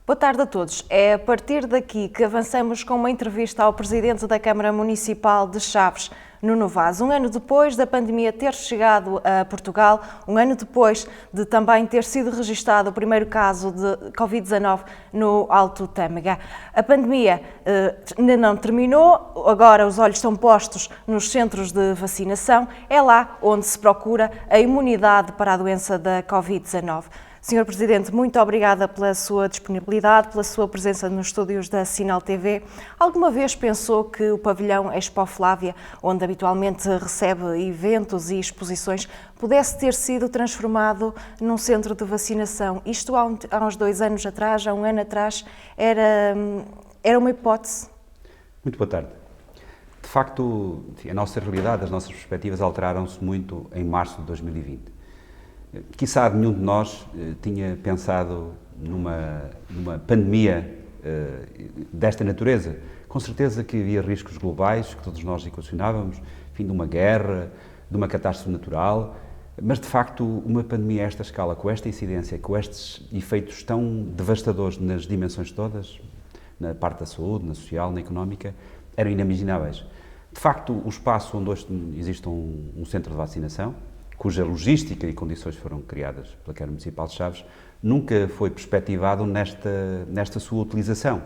Boa tarde a todos. É a partir daqui que avançamos com uma entrevista ao Presidente da Câmara Municipal de Chaves, Nuno Vaz. Um ano depois da pandemia ter chegado a Portugal, um ano depois de também ter sido registado o primeiro caso de Covid-19 no Alto Tâmega. A pandemia ainda não terminou, agora os olhos estão postos nos centros de vacinação. É lá onde se procura a imunidade para a doença da Covid-19. Senhor Presidente, muito obrigada pela sua disponibilidade, pela sua presença nos estúdios da Sinal TV. Alguma vez pensou que o pavilhão Expo Flávia, onde habitualmente recebe eventos e exposições, pudesse ter sido transformado num centro de vacinação? Isto há uns 2 anos atrás, há um ano atrás, era uma hipótese? Muito boa tarde. De facto, a nossa realidade, as nossas perspectivas alteraram-se muito em março de 2020. Quiçá nenhum de nós tinha pensado numa pandemia desta natureza. Com certeza que havia riscos globais, que todos nós equacionávamos, enfim, de uma guerra, de uma catástrofe natural, mas de facto uma pandemia a esta escala, com esta incidência, com estes efeitos tão devastadores nas dimensões todas, na parte da saúde, na social, na económica, eram inimagináveis. De facto, o espaço onde hoje existe um centro de vacinação, cuja logística e condições foram criadas pela Câmara Municipal de Chaves, nunca foi perspectivado nesta sua utilização.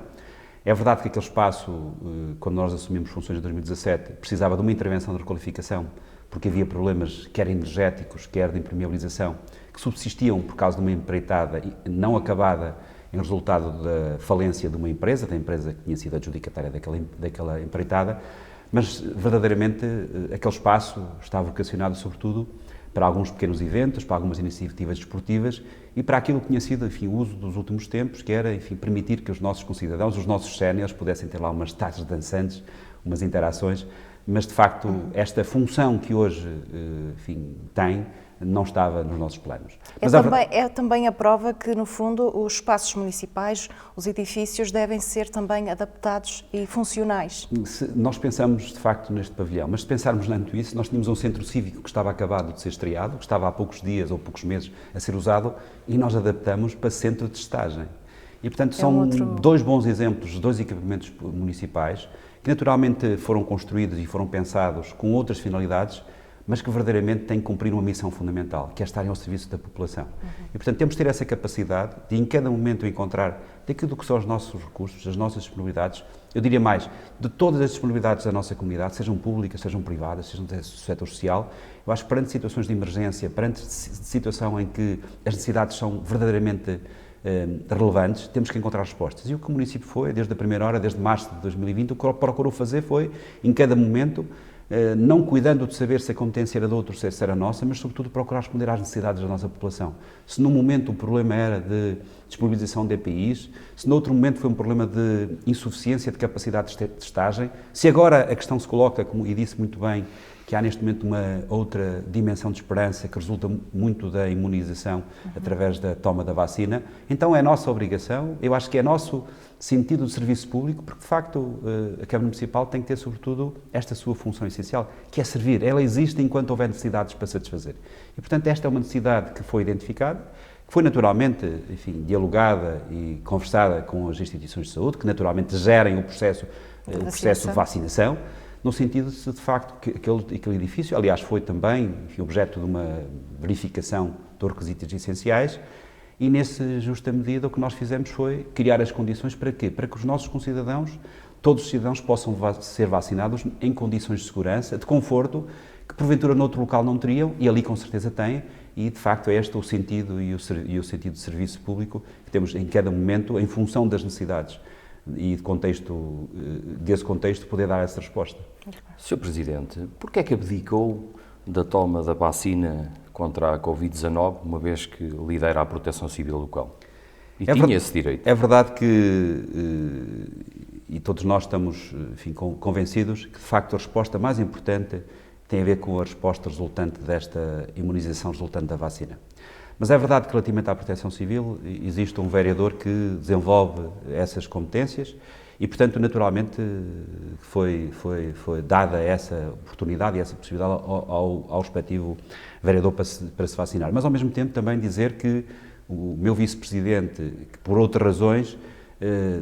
É verdade que aquele espaço, quando nós assumimos funções em 2017, precisava de uma intervenção de requalificação, porque havia problemas, quer energéticos, quer de impermeabilização, que subsistiam por causa de uma empreitada não acabada em resultado da falência de uma empresa, da empresa que tinha sido adjudicatária daquela empreitada, mas verdadeiramente aquele espaço está vocacionado sobretudo para alguns pequenos eventos, para algumas iniciativas desportivas e para aquilo que tinha sido, enfim, o uso dos últimos tempos, que era, enfim, permitir que os nossos concidadãos, os nossos séniores, pudessem ter lá umas taças dançantes, umas interações, mas de facto esta função que hoje, enfim, tem, não estava nos nossos planos. É também a prova que, no fundo, os espaços municipais, os edifícios devem ser também adaptados e funcionais. Nós pensamos, de facto, neste pavilhão, mas se pensarmos tanto isso, nós tínhamos um centro cívico que estava acabado de ser estreado, que estava há poucos dias ou poucos meses a ser usado, e nós adaptamos para centro de testagem. E, portanto, são dois bons exemplos, dois equipamentos municipais, que naturalmente foram construídos e foram pensados com outras finalidades, mas que verdadeiramente têm que cumprir uma missão fundamental, que é estarem ao serviço da população. E, portanto, temos de ter essa capacidade de, em cada momento, encontrar daquilo que são os nossos recursos, as nossas disponibilidades, eu diria mais, de todas as disponibilidades da nossa comunidade, sejam públicas, sejam privadas, sejam do setor social, eu acho que perante situações de emergência, perante situação em que as necessidades são verdadeiramente relevantes, temos que encontrar respostas. E o que o município foi, desde a primeira hora, desde março de 2020, o que procurou fazer foi, em cada momento, não cuidando de saber se a competência era de outro, se era nossa, mas sobretudo procurar responder às necessidades da nossa população. Se num momento o problema era de disponibilização de EPIs, se noutro momento foi um problema de insuficiência de capacidade de testagem, se agora a questão se coloca, como e disse muito bem, que há neste momento uma outra dimensão de esperança que resulta muito da imunização através da toma da vacina, então é nossa obrigação, eu acho que é nosso sentido de serviço público, porque de facto a Câmara Municipal tem que ter sobretudo esta sua função essencial, que é servir. Ela existe enquanto houver necessidades para satisfazer. E portanto esta é uma necessidade que foi identificada, que foi naturalmente, enfim, dialogada e conversada com as instituições de saúde, que naturalmente gerem o processo de vacinação, no sentido de facto, que aquele edifício, aliás, foi também, enfim, objeto de uma verificação dos requisitos essenciais, e nessa justa medida o que nós fizemos foi criar as condições para quê? Para que os nossos concidadãos, todos os cidadãos, possam ser vacinados em condições de segurança, de conforto, que porventura noutro local não teriam, e ali com certeza têm, e de facto é este o sentido e o sentido de serviço público que temos em cada momento, em função das necessidades e desse contexto, poder dar essa resposta. Sr. Presidente, porquê é que abdicou da toma da vacina contra a Covid-19, uma vez que lidera a Proteção Civil local? E tinha esse direito. É verdade que, e todos nós estamos, enfim, convencidos, que de facto a resposta mais importante tem a ver com a resposta resultante desta imunização resultante da vacina. Mas é verdade que, relativamente à Proteção Civil, existe um vereador que desenvolve essas competências e, portanto, naturalmente, foi dada essa oportunidade e essa possibilidade ao respectivo vereador para se vacinar. Mas, ao mesmo tempo, também dizer que o meu vice-presidente, que por outras razões,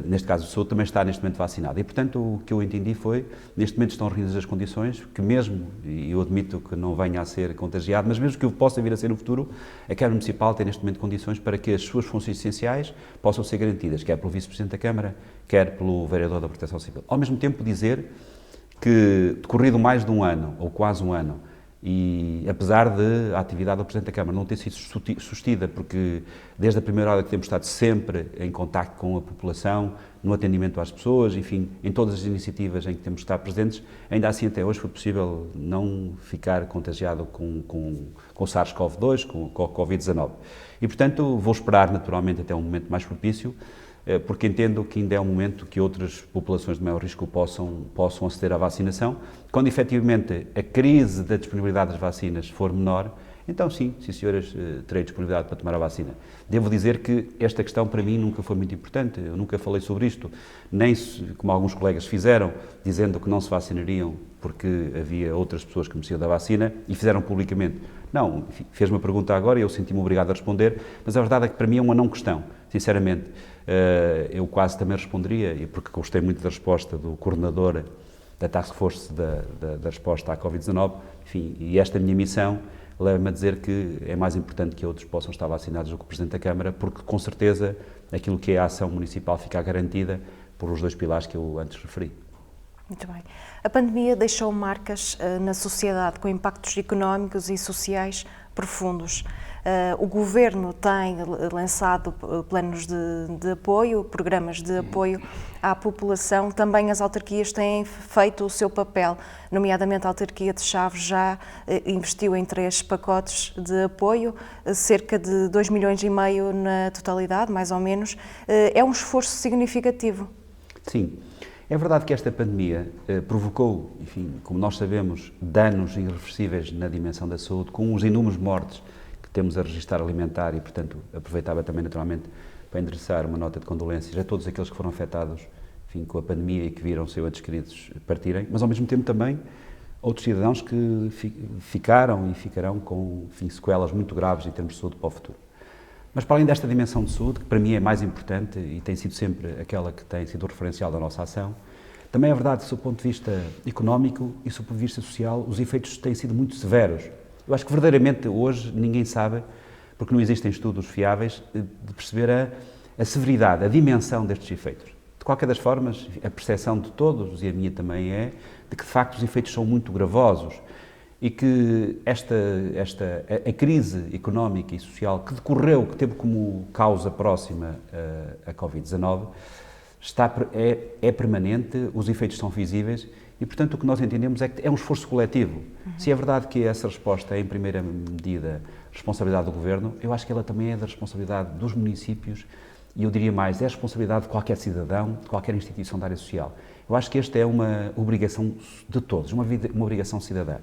neste caso o Saúde, também está neste momento vacinado. E, portanto, o que eu entendi foi, neste momento estão reunidas as condições, que mesmo, e eu admito que não venha a ser contagiado, mas mesmo que eu possa vir a ser no futuro, a Câmara Municipal tem neste momento condições para que as suas funções essenciais possam ser garantidas, quer pelo vice-presidente da Câmara, quer pelo vereador da Proteção Civil. Ao mesmo tempo dizer que, decorrido mais de um ano, ou quase um ano, e apesar de a atividade do Presidente da Câmara não ter sido sustida, porque desde a primeira hora que temos estado sempre em contacto com a população, no atendimento às pessoas, enfim, em todas as iniciativas em que temos estado presentes, ainda assim até hoje foi possível não ficar contagiado com o SARS-CoV-2, com o Covid-19. E, portanto, vou esperar naturalmente até um momento mais propício, porque entendo que ainda é um momento que outras populações de maior risco possam aceder à vacinação. Quando efetivamente a crise da disponibilidade das vacinas for menor, então sim senhoras, terei disponibilidade para tomar a vacina. Devo dizer que esta questão para mim nunca foi muito importante, eu nunca falei sobre isto, nem como alguns colegas fizeram, dizendo que não se vacinariam porque havia outras pessoas que mereciam da vacina e fizeram publicamente. Não, enfim, fez-me a pergunta agora e eu senti-me obrigado a responder, mas a verdade é que para mim é uma não questão, sinceramente. Eu quase também responderia, e porque gostei muito da resposta do coordenador da Task Force da resposta à Covid-19, enfim, e esta minha missão leva-me a dizer que é mais importante que outros possam estar vacinados do que o Presidente da Câmara, porque com certeza aquilo que é a ação municipal fica garantida por os dois pilares que eu antes referi. Muito bem. A pandemia deixou marcas na sociedade com impactos económicos e sociais profundos. O Governo tem lançado planos de apoio, programas de apoio à população. Também as autarquias têm feito o seu papel, nomeadamente a autarquia de Chaves já investiu em 3 pacotes de apoio, cerca de 2,5 milhões na totalidade, mais ou menos. É um esforço significativo. Sim. É verdade que esta pandemia provocou, enfim, como nós sabemos, danos irreversíveis na dimensão da saúde, com os inúmeros mortes que temos a registrar alimentar e, portanto, aproveitava também naturalmente para endereçar uma nota de condolências a todos aqueles que foram afetados, enfim, com a pandemia e que viram seus entes queridos partirem, mas ao mesmo tempo também outros cidadãos que ficaram e ficarão com, enfim, sequelas muito graves em termos de saúde para o futuro. Mas para além desta dimensão de saúde, que para mim é mais importante e tem sido sempre aquela que tem sido o referencial da nossa ação, também é verdade que, do ponto de vista económico e do ponto de vista social, os efeitos têm sido muito severos. Eu acho que verdadeiramente hoje ninguém sabe, porque não existem estudos fiáveis, de perceber a severidade, a dimensão destes efeitos. De qualquer das formas, a percepção de todos, e a minha também é, de que de facto os efeitos são muito gravosos e que a crise económica e social que decorreu, que teve como causa próxima a Covid-19, é permanente, os efeitos são visíveis e, portanto, o que nós entendemos é que é um esforço coletivo. Se é verdade que essa resposta é, em primeira medida, responsabilidade do Governo, eu acho que ela também é da responsabilidade dos municípios e, eu diria mais, é a responsabilidade de qualquer cidadão, de qualquer instituição da área social. Eu acho que esta é uma obrigação de todos, uma obrigação cidadã.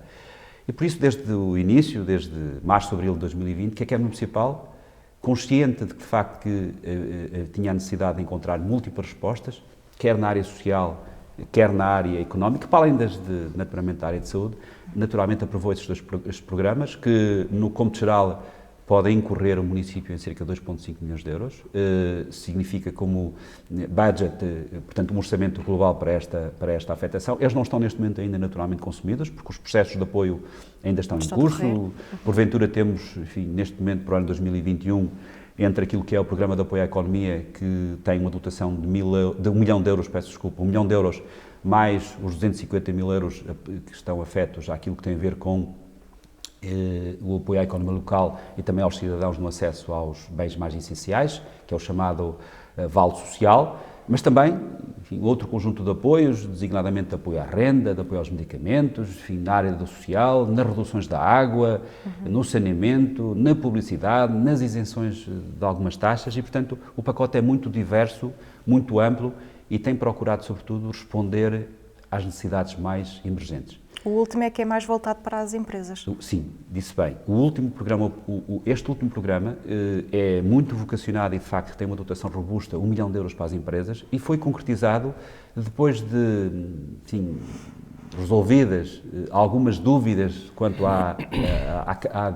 E por isso, desde o início, desde março, abril de 2020, que a Câmara Municipal, consciente de que, de facto, tinha a necessidade de encontrar múltiplas respostas, quer na área social, quer na área económica, para além naturalmente da área de saúde, naturalmente aprovou estes programas, que, no cômputo geral, podem incorrer o município em cerca de 2,5 milhões de euros. Significa como budget, portanto, um orçamento global para esta afetação. Eles não estão neste momento ainda naturalmente consumidos, porque os processos de apoio ainda estão em curso. Porventura temos, enfim, neste momento, para o ano 2021, entre aquilo que é o Programa de Apoio à Economia, que tem uma dotação de 1 milhão de euros, peço desculpa, 1 milhão de euros, mais os 250 mil euros que estão afetos àquilo que tem a ver com o apoio à economia local e também aos cidadãos no acesso aos bens mais essenciais, que é o chamado Vale Social, mas também, enfim, outro conjunto de apoios, designadamente de apoio à renda, de apoio aos medicamentos, enfim, na área do social, nas reduções da água, no saneamento, na publicidade, nas isenções de algumas taxas e, portanto, o pacote é muito diverso, muito amplo e tem procurado, sobretudo, responder às necessidades mais emergentes. O último é que é mais voltado para as empresas. Sim, disse bem. Este último programa é muito vocacionado e, de facto, tem uma dotação robusta, 1 milhão de euros para as empresas e foi concretizado depois de, enfim, resolvidas algumas dúvidas quanto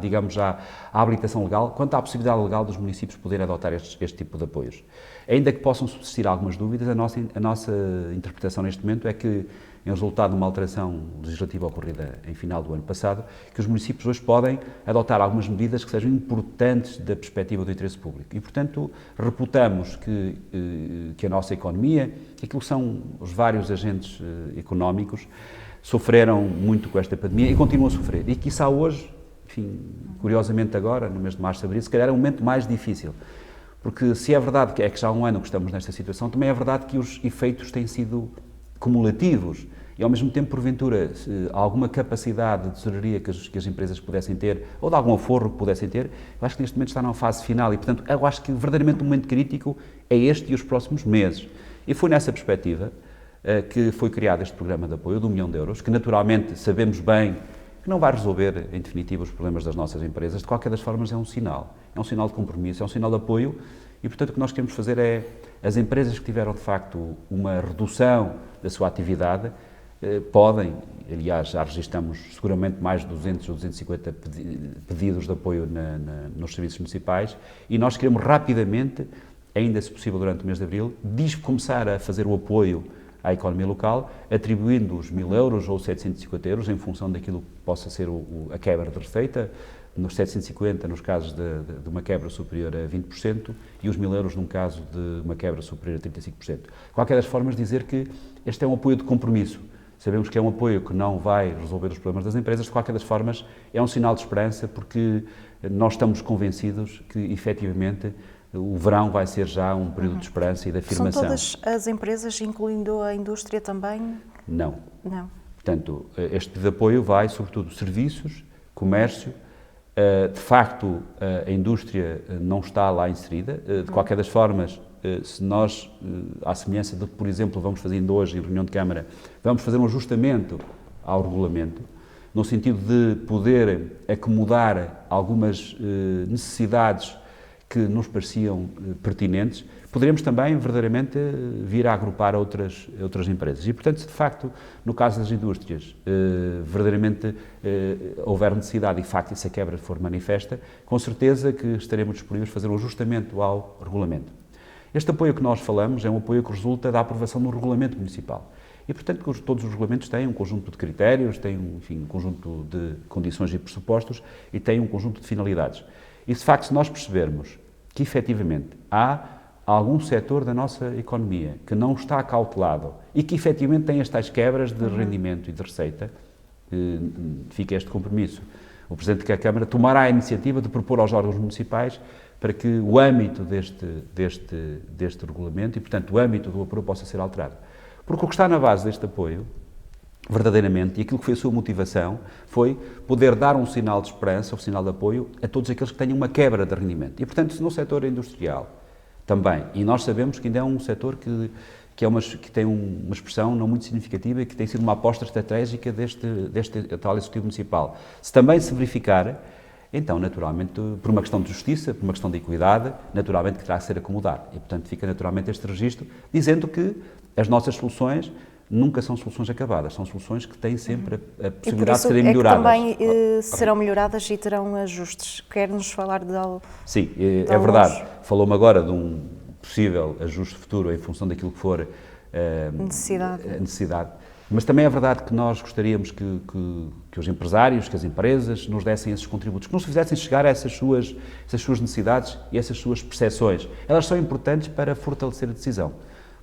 digamos, à habilitação legal, quanto à possibilidade legal dos municípios poderem adotar este tipo de apoios. Ainda que possam subsistir algumas dúvidas, a nossa interpretação neste momento é que, em resultado de uma alteração legislativa ocorrida em final do ano passado, que os municípios hoje podem adotar algumas medidas que sejam importantes da perspectiva do interesse público. E, portanto, reputamos que a nossa economia, aquilo que são os vários agentes económicos, sofreram muito com esta pandemia e continuam a sofrer. E quiçá hoje, enfim, curiosamente agora, no mês de março e abril, se calhar é um momento mais difícil. Porque se é verdade que já há um ano que estamos nesta situação, também é verdade que os efeitos têm sido cumulativos e, ao mesmo tempo, porventura, alguma capacidade de tesouraria que as empresas pudessem ter, ou de algum aforro que pudessem ter, eu acho que neste momento está numa fase final e, portanto, eu acho que verdadeiramente o momento crítico é este e os próximos meses. E foi nessa perspectiva que foi criado este programa de apoio de 1 milhão de euros, que naturalmente sabemos bem que não vai resolver, em definitiva, os problemas das nossas empresas. De qualquer das formas, é um sinal de compromisso, é um sinal de apoio e, portanto, o que nós queremos fazer é, as empresas que tiveram, de facto, uma redução da sua atividade, podem, aliás, já registramos seguramente mais de 200 ou 250 pedidos de apoio nos serviços municipais e nós queremos rapidamente, ainda se possível durante o mês de abril, começar a fazer o apoio à economia local, atribuindo os 1.000 euros ou 750 euros em função daquilo que possa ser a quebra de receita, nos 750 nos casos de uma quebra superior a 20% e os 1.000 euros num caso de uma quebra superior a 35%. De qualquer das formas, dizer que este é um apoio de compromisso. Sabemos que é um apoio que não vai resolver os problemas das empresas, de qualquer das formas é um sinal de esperança porque nós estamos convencidos que, efetivamente, o verão vai ser já um período de esperança e de afirmação. São todas as empresas, incluindo a indústria também? Não. Não. Portanto, este pedido de apoio vai, sobretudo, serviços, comércio. De facto, a indústria não está lá inserida. De qualquer das formas, se nós, à semelhança do que, por exemplo, vamos fazendo hoje em reunião de Câmara, vamos fazer um ajustamento ao regulamento, no sentido de poder acomodar algumas necessidades que nos pareciam pertinentes, poderemos também verdadeiramente vir a agrupar outras empresas. E, portanto, se de facto, no caso das indústrias, verdadeiramente houver necessidade e, de facto, essa quebra for manifesta, com certeza que estaremos disponíveis a fazer o ajustamento ao regulamento. Este apoio que nós falamos é um apoio que resulta da aprovação do regulamento municipal. E, portanto, todos os regulamentos têm um conjunto de critérios, têm, enfim, um conjunto de condições e pressupostos e têm um conjunto de finalidades. E, de facto, se nós percebermos que, efetivamente, há algum setor da nossa economia que não está acautelado e que, efetivamente, tem estas quebras de rendimento e de receita, fica este compromisso. O Presidente da Câmara tomará a iniciativa de propor aos órgãos municipais para que o âmbito deste regulamento e, portanto, o âmbito do apoio possa ser alterado. Porque o que está na base deste apoio, verdadeiramente, e aquilo que foi a sua motivação, foi poder dar um sinal de esperança, um sinal de apoio a todos aqueles que tenham uma quebra de rendimento. E, portanto, no setor industrial também, e nós sabemos que ainda é um setor que tem uma expressão não muito significativa e que tem sido uma aposta estratégica deste atual Executivo Municipal. Se também se verificar, então, naturalmente, por uma questão de justiça, por uma questão de equidade, naturalmente que terá que ser acomodado. E, portanto, fica naturalmente este registro, dizendo que as nossas soluções nunca são soluções acabadas, são soluções que têm sempre a possibilidade de serem melhoradas. E também serão melhoradas e terão ajustes. Quer-nos falar de algo? Sim, é verdade. Falou-me agora de um possível ajuste futuro em função daquilo que for a necessidade. Mas também é verdade que nós gostaríamos que os empresários, que as empresas nos dessem esses contributos, que nos fizessem chegar a essas suas necessidades e essas suas percepções. Elas são importantes para fortalecer a decisão,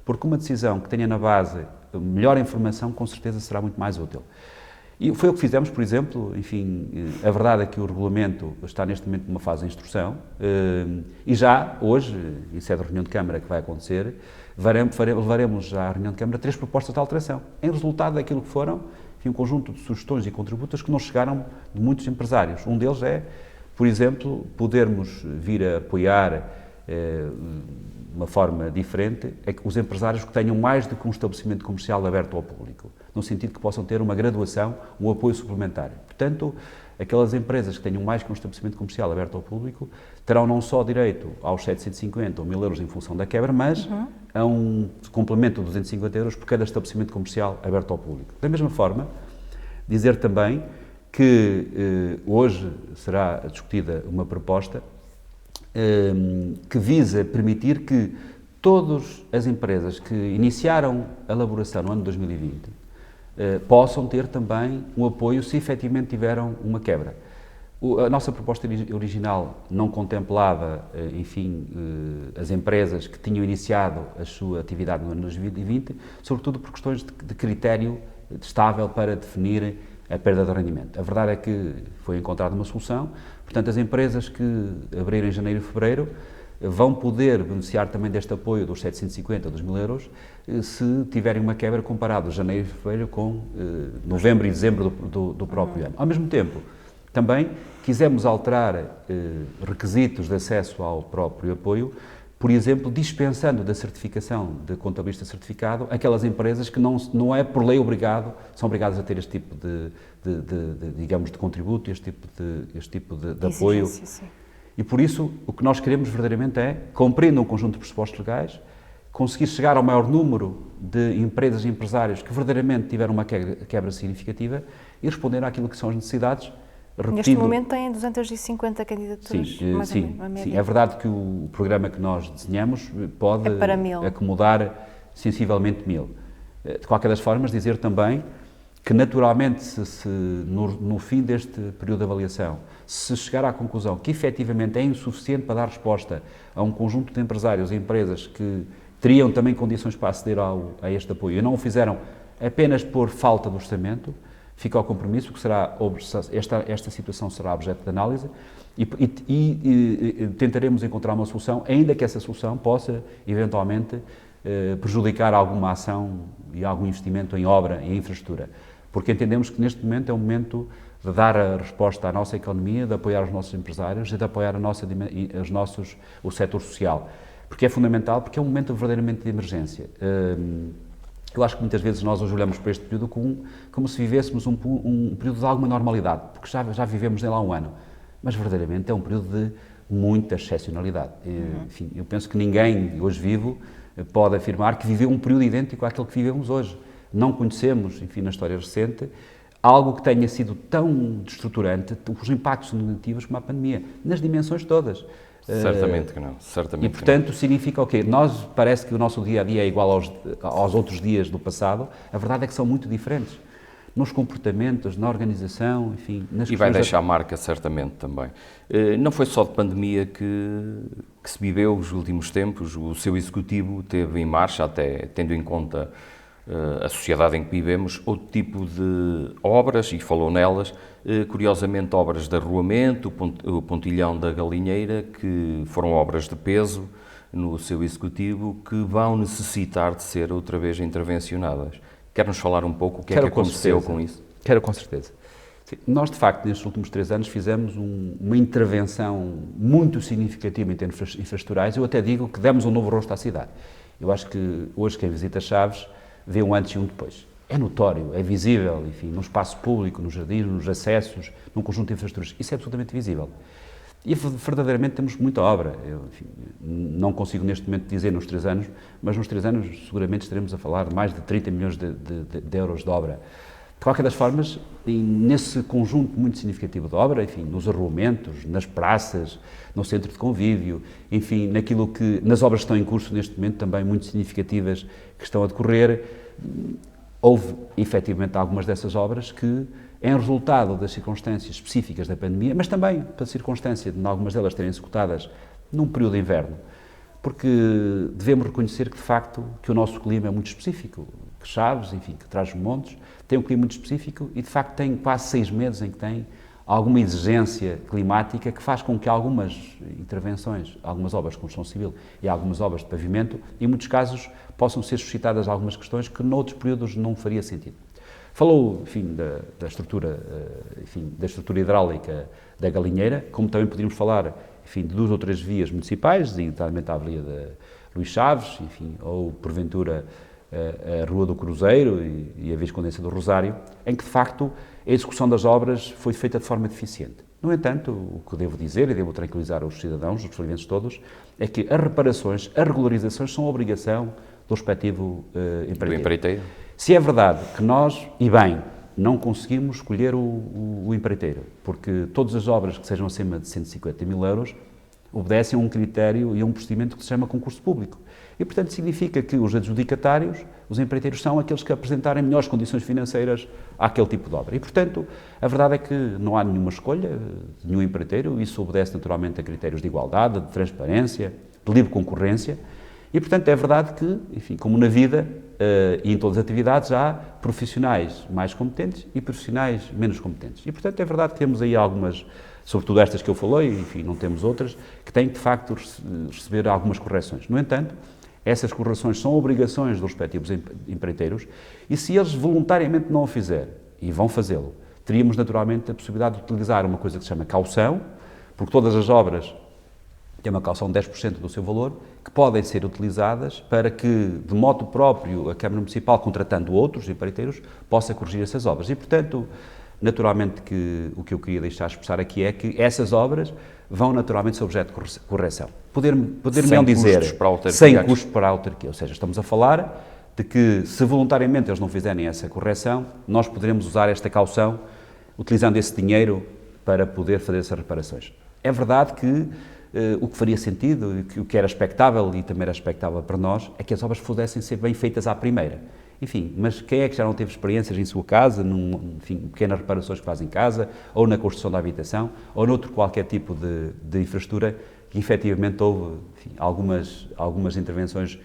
porque uma decisão que tenha na base melhor informação, com certeza será muito mais útil. E foi o que fizemos, por exemplo, enfim, a verdade é que o regulamento está neste momento numa fase de instrução e já hoje, em sede de reunião de Câmara que vai acontecer, levaremos já à reunião de Câmara 3 propostas de alteração, em resultado daquilo que foram, enfim, um conjunto de sugestões e contributos que nos chegaram de muitos empresários. Um deles é, por exemplo, podermos vir a apoiar de uma forma diferente é que os empresários que tenham mais do que um estabelecimento comercial aberto ao público, no sentido que possam ter uma graduação, um apoio suplementar. Portanto, aquelas empresas que tenham mais que um estabelecimento comercial aberto ao público terão não só direito aos 750 ou 1.000 euros em função da quebra, mas a um complemento de 250 euros por cada estabelecimento comercial aberto ao público. Da mesma forma, Dizer também que hoje será discutida uma proposta que visa permitir que todas as empresas que iniciaram a elaboração no ano de 2020 possam ter também um apoio se efetivamente tiveram uma quebra. A nossa proposta original não contemplava, enfim, as empresas que tinham iniciado a sua atividade no ano de 2020, sobretudo por questões de critério estável para definir a perda de rendimento. A verdade é que foi encontrada uma solução, portanto, as empresas que abriram em janeiro e fevereiro vão poder beneficiar também deste apoio dos 750, dos 1.000 euros, se tiverem uma quebra comparado janeiro e fevereiro com novembro e dezembro do próprio ano. Ao mesmo tempo, também quisemos alterar requisitos de acesso ao próprio apoio, por exemplo, dispensando da certificação de contabilista certificado aquelas empresas que não é por lei são obrigadas a ter este tipo digamos, de contributo, este tipo de apoio. Sim. E por isso, o que nós queremos verdadeiramente é, cumprindo um conjunto de pressupostos legais, conseguir chegar ao maior número de empresas e empresários que verdadeiramente tiveram uma quebra significativa e responder àquilo que são as necessidades. Neste momento têm 250 candidaturas, sim, é verdade que o programa que nós desenhamos pode acomodar sensivelmente 1.000. De qualquer das formas, dizer também que naturalmente, no fim deste período de avaliação, se chegar à conclusão que efetivamente é insuficiente para dar resposta a um conjunto de empresários e empresas que teriam também condições para aceder a este apoio e não o fizeram apenas por falta de orçamento, fica ao compromisso que esta situação será objeto de análise e tentaremos encontrar uma solução, ainda que essa solução possa, eventualmente, prejudicar alguma ação e algum investimento em obra e em infraestrutura. Porque entendemos que neste momento é um momento de dar a resposta à nossa economia, de apoiar os nossos empresários e de apoiar o setor social. Porque é fundamental, porque é um momento verdadeiramente de emergência. Eu acho que muitas vezes nós hoje olhamos para este período como se vivêssemos um período de alguma normalidade, porque já vivemos nele há um ano, mas verdadeiramente é um período de muita excepcionalidade. Enfim, eu penso que ninguém hoje vivo pode afirmar que viveu um período idêntico àquele que vivemos hoje. Não conhecemos, enfim, na história recente, algo que tenha sido tão destruturante, os impactos negativos como a pandemia, nas dimensões todas. Certamente que não. Certamente e, portanto, significa o quê? Parece que o nosso dia-a-dia é igual aos outros dias do passado. A verdade é que são muito diferentes. Nos comportamentos, na organização, enfim... E vai deixar marca, certamente, também. Não foi só de pandemia que se viveu os últimos tempos. O seu executivo teve em marcha, até tendo em conta a sociedade em que vivemos, outro tipo de obras, e falou nelas, curiosamente obras de arruamento, o pontilhão da Galinheira, que foram obras de peso no seu executivo, que vão necessitar de ser outra vez intervencionadas. Quer-nos falar um pouco o que é que aconteceu com isso? Quero, com certeza. Sim, nós, de facto, nestes últimos 3 anos fizemos uma intervenção muito significativa em termos infraestruturais. Eu até digo que demos um novo rosto à cidade. Eu acho que hoje quem visita Chaves vê um antes e um depois. É notório, é visível, enfim, no espaço público, nos jardins, nos acessos, num conjunto de infraestruturas. Isso é absolutamente visível. E verdadeiramente temos muita obra. Eu, enfim, não consigo neste momento dizer nos 3 anos, mas nos 3 anos seguramente estaremos a falar de mais de 30 milhões de euros de obra. De qualquer das formas, nesse conjunto muito significativo de obra, enfim, nos arruamentos, nas praças, no centro de convívio, enfim, nas obras que estão em curso neste momento, também muito significativas que estão a decorrer, houve efetivamente algumas dessas obras que, em resultado das circunstâncias específicas da pandemia, mas também pela circunstância de algumas delas terem executadas num período de inverno, porque devemos reconhecer que, de facto, que o nosso clima é muito específico, que Chaves, enfim, que Trás-os-Montes, tem um clima muito específico e, de facto, tem quase 6 meses em que tem alguma exigência climática que faz com que algumas intervenções, algumas obras de construção civil e algumas obras de pavimento, em muitos casos, possam ser suscitadas algumas questões que noutros períodos não faria sentido. Falou, enfim, da estrutura hidráulica da Galinheira, como também poderíamos falar, enfim, de 2 ou 3 vias municipais, designadamente a Avenida Luís Chaves, enfim, ou porventura a Rua do Cruzeiro e a Viscondência do Rosário, em que de facto a execução das obras foi feita de forma deficiente. No entanto, o que devo dizer, e devo tranquilizar os cidadãos, os clientes todos, é que as reparações, as regularizações são obrigação do respectivo empreiteiro. Se é verdade que nós, e bem, não conseguimos escolher o empreiteiro, porque todas as obras que sejam acima de 150 mil euros obedecem a um critério e a um procedimento que se chama concurso público. E, portanto, significa que os adjudicatários, os empreiteiros, são aqueles que apresentarem melhores condições financeiras àquele tipo de obra. E, portanto, a verdade é que não há nenhuma escolha de nenhum empreiteiro, isso obedece naturalmente a critérios de igualdade, de transparência, de livre concorrência. E, portanto, é verdade que, enfim, como na vida e em todas as atividades, há profissionais mais competentes e profissionais menos competentes. E, portanto, é verdade que temos aí algumas, sobretudo estas que eu falei, enfim, não temos outras, que têm, de facto, receber algumas correções. No entanto, essas correções são obrigações dos respectivos empreiteiros e, se eles voluntariamente não o fizerem, e vão fazê-lo, teríamos, naturalmente, a possibilidade de utilizar uma coisa que se chama caução, porque todas as obras têm uma caução de 10% do seu valor, que podem ser utilizadas para que, de modo próprio, a Câmara Municipal, contratando outros empreiteiros, possa corrigir essas obras. E, portanto, naturalmente, que o que eu queria deixar expressar aqui é que essas obras vão, naturalmente, ser objeto de correção. Poder-me dizer, sem custos para a autarquia. Ou seja, estamos a falar de que, se voluntariamente eles não fizerem essa correção, nós poderemos usar esta caução, utilizando esse dinheiro para poder fazer essas reparações. É verdade que o que faria sentido, o que era expectável e também era expectável para nós, é que as obras pudessem ser bem feitas à primeira. Enfim, mas quem é que já não teve experiências em sua casa, pequenas reparações que faz em casa, ou na construção da habitação, ou noutro qualquer tipo de infraestrutura, que efetivamente houve, enfim, algumas intervenções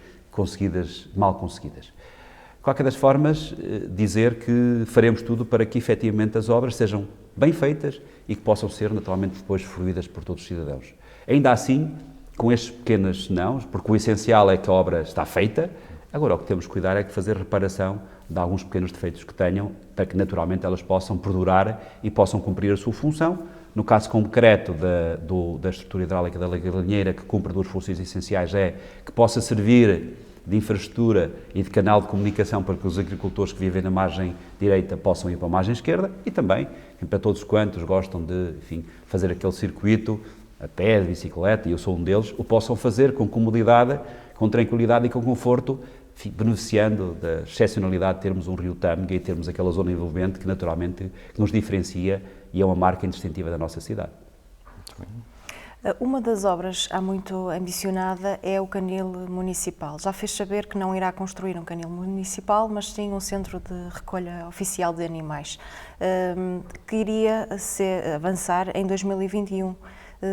mal conseguidas. De qualquer das formas, dizer que faremos tudo para que efetivamente as obras sejam bem feitas e que possam ser naturalmente depois fruídas por todos os cidadãos. Ainda assim, com estes pequenos senãos, porque o essencial é que a obra está feita, agora o que temos que cuidar é de fazer reparação de alguns pequenos defeitos que tenham, para que naturalmente elas possam perdurar e possam cumprir a sua função. No caso concreto da estrutura hidráulica da galinheira, que cumpre duas funções essenciais, é que possa servir de infraestrutura e de canal de comunicação para que os agricultores que vivem na margem direita possam ir para a margem esquerda e também para todos quantos gostam de, enfim, fazer aquele circuito a pé, de bicicleta, e eu sou um deles, o possam fazer com comodidade, com tranquilidade e com conforto, enfim, beneficiando da excepcionalidade de termos um rio Tâmega e termos aquela zona envolvente que naturalmente nos diferencia e é uma marca indistintiva da nossa cidade. Muito bem. Uma das obras há muito ambicionada é o canil municipal. Já fez saber que não irá construir um canil municipal, mas sim um centro de recolha oficial de animais, que iria avançar em 2021.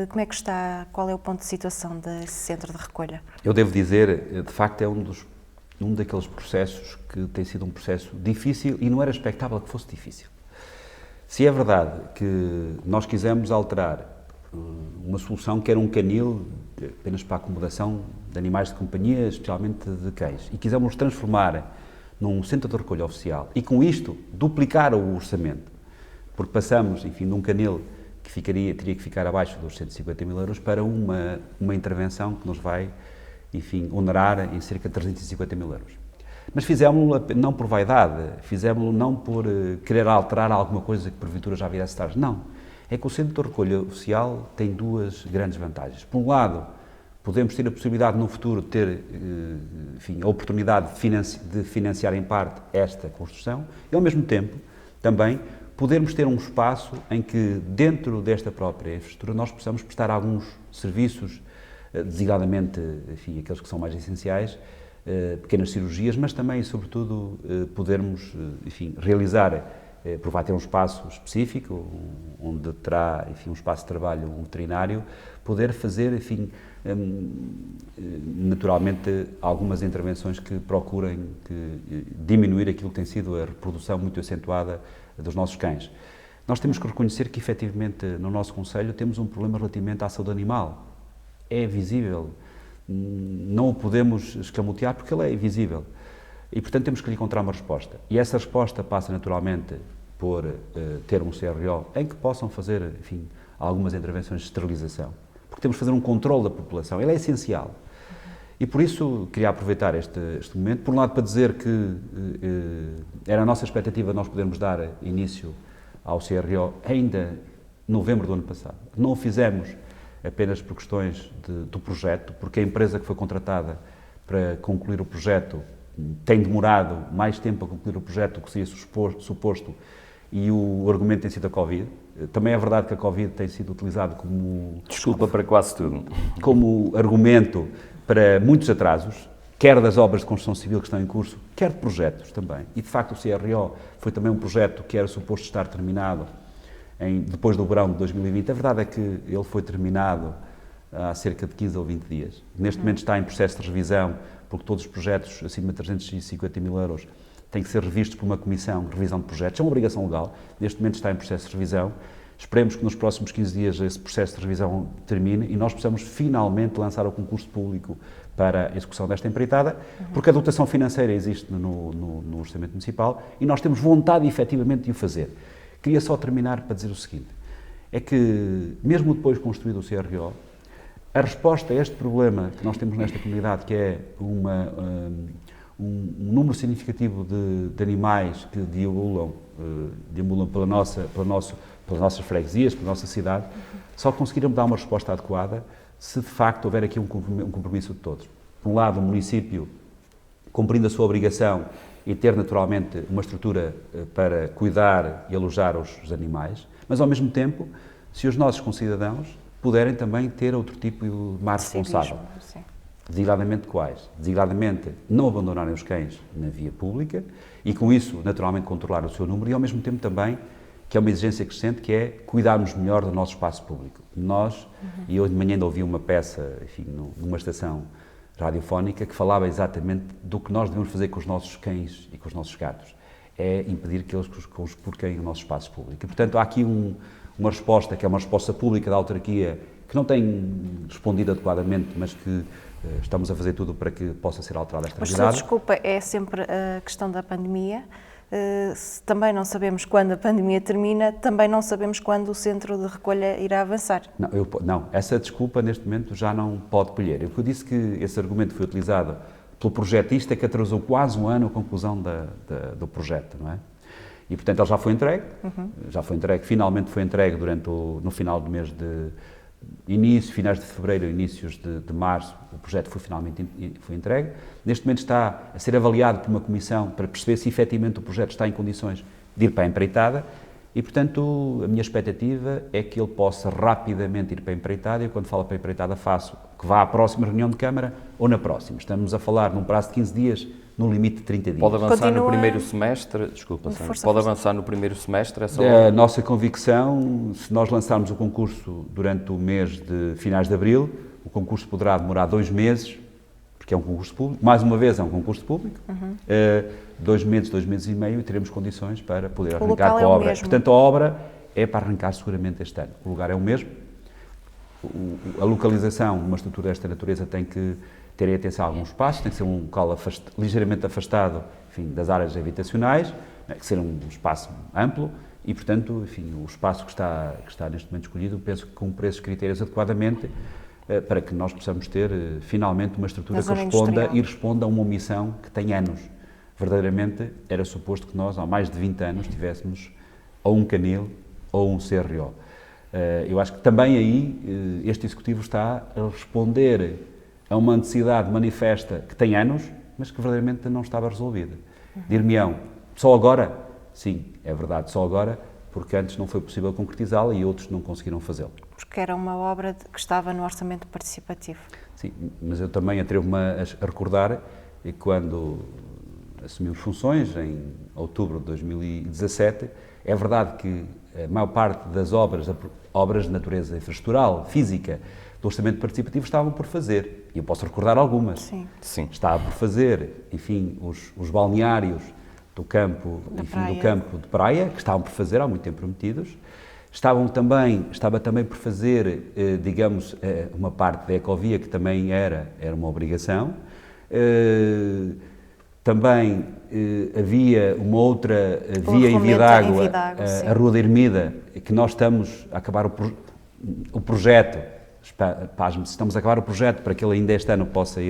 Como é que está? Qual é o ponto de situação desse centro de recolha? Eu devo dizer, de facto, é um daqueles processos que tem sido um processo difícil e não era expectável que fosse difícil. Se é verdade que nós quisemos alterar uma solução que era um canil apenas para a acomodação de animais de companhia, especialmente de cães, e quisemos transformar num centro de recolha oficial e com isto duplicar o orçamento, porque passamos, enfim, de um canil que teria que ficar abaixo dos 150 mil euros para uma intervenção que nos vai, enfim, onerar em cerca de 350 mil euros. Mas fizemos-lo não por vaidade, fizemos-lo não por querer alterar alguma coisa que porventura já viesse estar. Não. É que o centro de recolha oficial tem duas grandes vantagens. Por um lado, podemos ter a possibilidade no futuro de ter, enfim, a oportunidade de financiar em parte esta construção e, ao mesmo tempo, também podermos ter um espaço em que, dentro desta própria infraestrutura, nós possamos prestar alguns serviços, designadamente, enfim, aqueles que são mais essenciais, pequenas cirurgias, mas também e sobretudo podermos, enfim, realizar, porque vai ter um espaço específico, onde terá, enfim, um espaço de trabalho, um veterinário, poder fazer, enfim, naturalmente algumas intervenções que procurem diminuir aquilo que tem sido a reprodução muito acentuada dos nossos cães. Nós temos que reconhecer que, efetivamente, no nosso concelho temos um problema relativamente à saúde animal. É visível, não o podemos escamotear porque ele é visível. E, portanto, temos que lhe encontrar uma resposta. E essa resposta passa, naturalmente, por ter um CRO em que possam fazer, enfim, algumas intervenções de esterilização. Porque temos que fazer um controle da população. Ele é essencial. E, por isso, queria aproveitar este momento, por um lado, para dizer que era a nossa expectativa nós podermos dar início ao CRO ainda em novembro do ano passado. Não o fizemos apenas por questões do projeto, porque a empresa que foi contratada para concluir o projeto tem demorado mais tempo a concluir o projeto do que seria suposto e o argumento tem sido a Covid. Também é verdade que a Covid tem sido utilizado como Desculpa para quase tudo. Como argumento para muitos atrasos, quer das obras de construção civil que estão em curso, quer de projetos também. E, de facto, o CRO foi também um projeto que era suposto estar terminado depois do verão de 2020. A verdade é que ele foi terminado há cerca de 15 ou 20 dias. Neste momento está em processo de revisão, porque todos os projetos acima de 350 mil euros têm que ser revistos por uma comissão de revisão de projetos. É uma obrigação legal. Neste momento está em processo de revisão. Esperemos que nos próximos 15 dias esse processo de revisão termine e nós possamos finalmente lançar o concurso público para a execução desta empreitada, porque a dotação financeira existe no Orçamento Municipal e nós temos vontade, efetivamente, de o fazer. Queria só terminar para dizer o seguinte, é que, mesmo depois de construído o CRO, a resposta a este problema que nós temos nesta comunidade, que é um número significativo de animais que deambulam pelas nossas freguesias, pela nossa cidade, só conseguiram dar uma resposta adequada se de facto houver aqui um compromisso de todos. Por um lado, o município cumprindo a sua obrigação e ter naturalmente uma estrutura para cuidar e alojar os animais, mas ao mesmo tempo, se os nossos concidadãos puderem também ter outro tipo de mar responsável. Sim. Designadamente quais? Designadamente não abandonarem os cães na via pública e com isso naturalmente controlar o seu número e ao mesmo tempo também, que é uma exigência crescente, que é cuidarmos melhor do nosso espaço público. Nós, e hoje de manhã ainda ouvi uma peça, enfim, numa estação radiofónica que falava exatamente do que nós devemos fazer com os nossos cães e com os nossos gatos. É impedir que eles conspurquem o nosso espaço público. E, portanto, há aqui uma resposta, que é uma resposta pública da autarquia, que não tem respondido adequadamente, mas que estamos a fazer tudo para que possa ser alterada esta realidade. Mas, desculpa, é sempre a questão da pandemia. Também não sabemos quando a pandemia termina, também não sabemos quando o centro de recolha irá avançar. Não, essa desculpa neste momento já não pode colher. Eu disse que esse argumento foi utilizado pelo projetista que atrasou quase um ano a conclusão do projeto, não é? E portanto ele já foi entregue, finalmente foi entregue no final do mês finais de fevereiro, inícios de março, o projeto finalmente foi entregue. Neste momento está a ser avaliado por uma comissão para perceber se efetivamente o projeto está em condições de ir para a empreitada e, portanto, a minha expectativa é que ele possa rapidamente ir para a empreitada e, quando falo para a empreitada, faço que vá à próxima reunião de Câmara ou na próxima. Estamos a falar num prazo de 15 dias, no limite de 30 dias. Pode avançar no primeiro semestre? Desculpa, pode avançar no primeiro semestre? A nossa convicção, se nós lançarmos o concurso durante o mês de finais de abril, o concurso poderá demorar 2 meses, porque é um concurso público, mais uma vez é um concurso público, 2 meses, 2 meses e meio, e teremos condições para poder arrancar com a obra. Portanto, a obra é para arrancar seguramente este ano. O lugar é o mesmo, a localização de uma estrutura desta natureza tem que ter atenção a alguns espaços, tem que ser um local ligeiramente afastado, enfim, das áreas habitacionais, tem que ser um espaço amplo e, portanto, enfim, o espaço que está neste momento escolhido, penso que cumpre esses critérios adequadamente para que nós possamos ter finalmente uma estrutura que responda a uma missão que tem anos. Verdadeiramente era suposto que nós, há mais de 20 anos, tivéssemos ou um canil ou um CRO. Eu acho que também aí este Executivo está a responder a uma necessidade manifesta que tem anos, mas que verdadeiramente não estava resolvida. Dir-me-ão, só agora? Sim, é verdade, só agora, porque antes não foi possível concretizá-la e outros não conseguiram fazê-lo. Porque era uma obra que estava no orçamento participativo. Sim, mas eu também atrevo-me a recordar que quando assumimos funções, em outubro de 2017, é verdade que a maior parte das obras de natureza infraestrutural, física, do orçamento participativo estavam por fazer. E eu posso recordar algumas. Sim. Estava por fazer, enfim, os balneários do campo, do campo de praia, que estavam por fazer, há muito tempo prometidos. Estava também por fazer, digamos, uma parte da ecovia, que também era uma obrigação. Também havia uma outra via em via d'água, a Rua da Ermida, que nós estamos a acabar o projeto. Estamos a acabar o projeto para que ele ainda este ano possa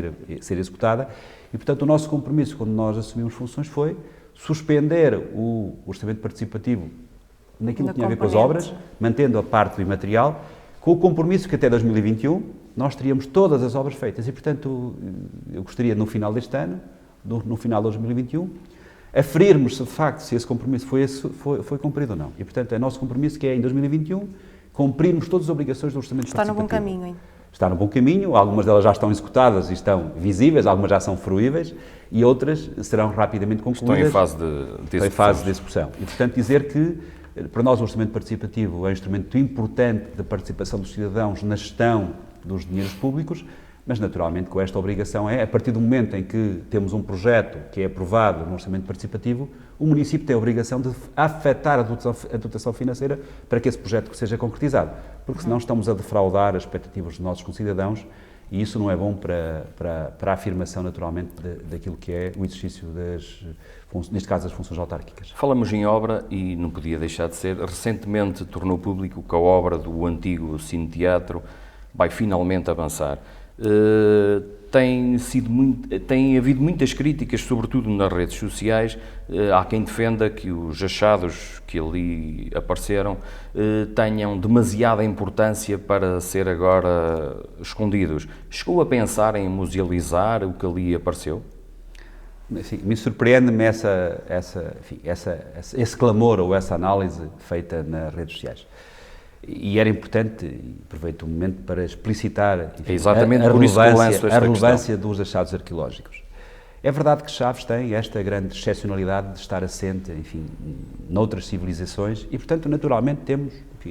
ser executada e, portanto, o nosso compromisso quando nós assumimos funções foi suspender o orçamento participativo naquilo que tinha a ver com as obras, mantendo a parte do imaterial, com o compromisso que até 2021 nós teríamos todas as obras feitas e, portanto, eu gostaria no final deste ano, no final de 2021, aferirmos se de facto se esse compromisso foi cumprido ou não. E, portanto, é nosso compromisso que é, em 2021, cumprirmos todas as obrigações do orçamento participativo. Está no bom caminho, hein? Está no bom caminho, algumas delas já estão executadas e estão visíveis, algumas já são fruíveis e outras serão rapidamente concluídas. Estão em fase de execução. E, portanto, dizer que, para nós, o orçamento participativo é um instrumento importante da participação dos cidadãos na gestão dos dinheiros públicos, mas, naturalmente, com esta obrigação a partir do momento em que temos um projeto que é aprovado no orçamento participativo, o município tem a obrigação de afetar a dotação financeira para que esse projeto seja concretizado, porque senão estamos a defraudar as expectativas dos nossos concidadãos e isso não é bom para a afirmação, naturalmente, daquilo que é o exercício neste caso, das funções autárquicas. Falamos em obra e não podia deixar de ser. Recentemente tornou público que a obra do antigo Cine Teatro vai finalmente avançar. Tem havido muitas críticas, sobretudo nas redes sociais. Há quem defenda que os achados que ali apareceram tenham demasiada importância para ser agora escondidos. Chegou a pensar em musealizar o que ali apareceu? Enfim, me surpreende-me esse clamor ou essa análise feita nas redes sociais. E era importante, e aproveito o momento para explicitar, enfim, a relevância dos achados arqueológicos. É verdade que Chaves tem esta grande excepcionalidade de estar assente, enfim, noutras civilizações e, portanto, naturalmente temos, enfim,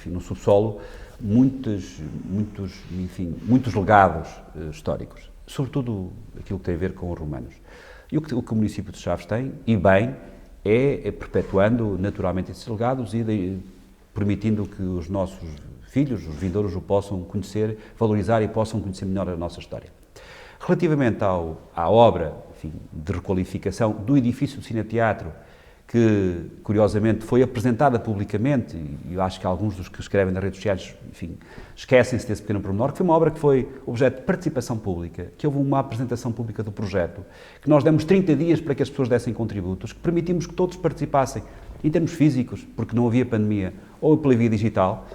no subsolo muitos legados históricos, sobretudo aquilo que tem a ver com os romanos. E o que o município de Chaves tem, e bem, é perpetuando naturalmente esses legados e permitindo que os nossos filhos, os vindouros, o possam conhecer, valorizar e possam conhecer melhor a nossa história. Relativamente à obra, enfim, de requalificação do edifício do Cine Teatro, que, curiosamente, foi apresentada publicamente, e eu acho que alguns dos que escrevem nas redes sociais, enfim, esquecem-se desse pequeno pormenor, que foi uma obra que foi objeto de participação pública, que houve uma apresentação pública do projeto, que nós demos 30 dias para que as pessoas dessem contributos, que permitimos que todos participassem, em termos físicos, porque não havia pandemia, ou pela via digital,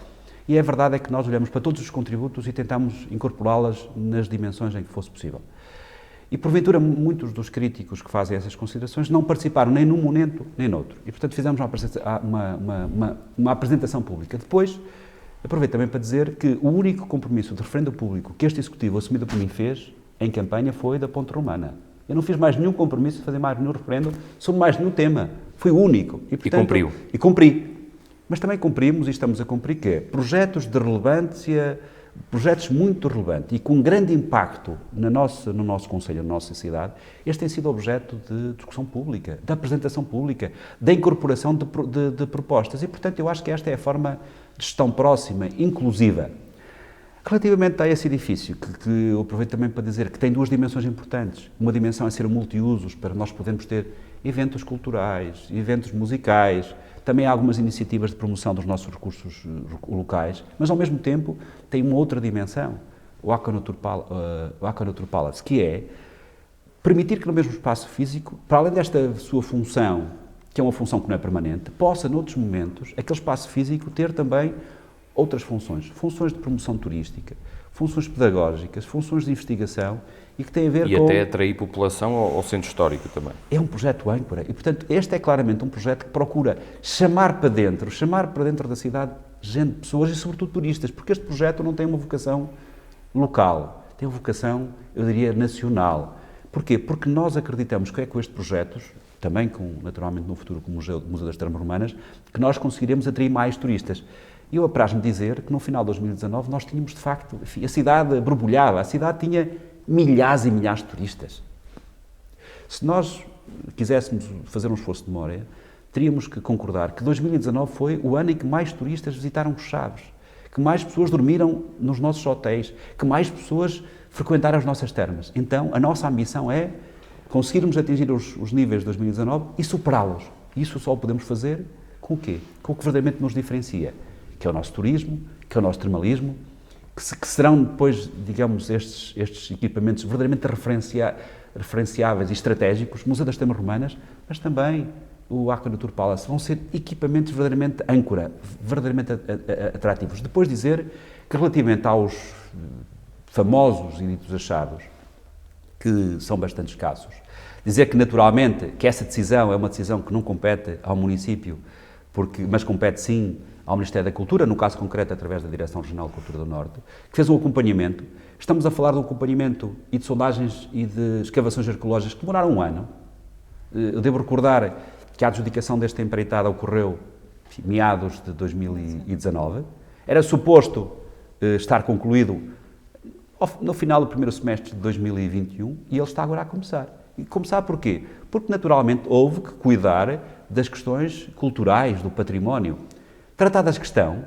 e a verdade é que nós olhamos para todos os contributos e tentámos incorporá-las nas dimensões em que fosse possível. E, porventura, muitos dos críticos que fazem essas considerações não participaram nem num momento nem noutro. E, portanto, fizemos uma apresentação pública. Depois, aproveito também para dizer que o único compromisso de referendo público que este Executivo, assumido por mim, fez em campanha foi da Ponte Romana. Eu não fiz mais nenhum compromisso de fazer mais nenhum referendo sobre mais nenhum tema. Foi o único. E cumpriu. E cumpri. Mas também cumprimos, e estamos a cumprir, que é projetos de relevância, projetos muito relevantes e com grande impacto no nosso Conselho, na nossa cidade. Este tem sido objeto de discussão pública, de apresentação pública, da incorporação de propostas e, portanto, eu acho que esta é a forma de gestão próxima, inclusiva. Relativamente a esse edifício, que eu aproveito também para dizer que tem duas dimensões importantes. Uma dimensão é ser multiusos, para nós podermos ter eventos culturais, eventos musicais, também há algumas iniciativas de promoção dos nossos recursos locais, mas ao mesmo tempo tem uma outra dimensão, o Aquanature Palace, que é permitir que no mesmo espaço físico, para além desta sua função, que é uma função que não é permanente, possa, noutros momentos, aquele espaço físico ter também outras funções, funções de promoção turística, funções pedagógicas, funções de investigação e que tem a ver com... E até atrair população ao centro histórico também. É um projeto âncora e, portanto, este é claramente um projeto que procura chamar para dentro da cidade gente, pessoas e, sobretudo, turistas, porque este projeto não tem uma vocação local, tem uma vocação, eu diria, nacional. Porquê? Porque nós acreditamos que é com estes projetos, também naturalmente no futuro com o Museu das Termas Romanas, que nós conseguiremos atrair mais turistas. E eu apraz-me dizer que no final de 2019 nós tínhamos, de facto, enfim, a cidade borbulhava, a cidade tinha milhares e milhares de turistas. Se nós quiséssemos fazer um esforço de memória, teríamos que concordar que 2019 foi o ano em que mais turistas visitaram os Chaves, que mais pessoas dormiram nos nossos hotéis, que mais pessoas frequentaram as nossas termas. Então, a nossa ambição é conseguirmos atingir os níveis de 2019 e superá-los. Isso só o podemos fazer com o quê? Com o que verdadeiramente nos diferencia, que é o nosso turismo, que é o nosso termalismo, que serão depois, digamos, estes equipamentos verdadeiramente referenciáveis e estratégicos, o Museu das Termas Romanas, mas também o Aquanature Palace, vão ser equipamentos verdadeiramente âncora, verdadeiramente atrativos. Depois dizer que relativamente aos famosos e ditos achados, que são bastante escassos. Dizer que, naturalmente, que essa decisão é uma decisão que não compete ao município, mas compete, sim, ao Ministério da Cultura, no caso concreto, através da Direção Regional de Cultura do Norte, que fez um acompanhamento. Estamos a falar de um acompanhamento e de sondagens e de escavações arqueológicas que demoraram um ano. Eu devo recordar que a adjudicação desta empreitada ocorreu em meados de 2019. Era suposto estar concluído no final do primeiro semestre de 2021 e ele está agora a começar. E começar porquê? Porque, naturalmente, houve que cuidar das questões culturais, do património. Tratada a questão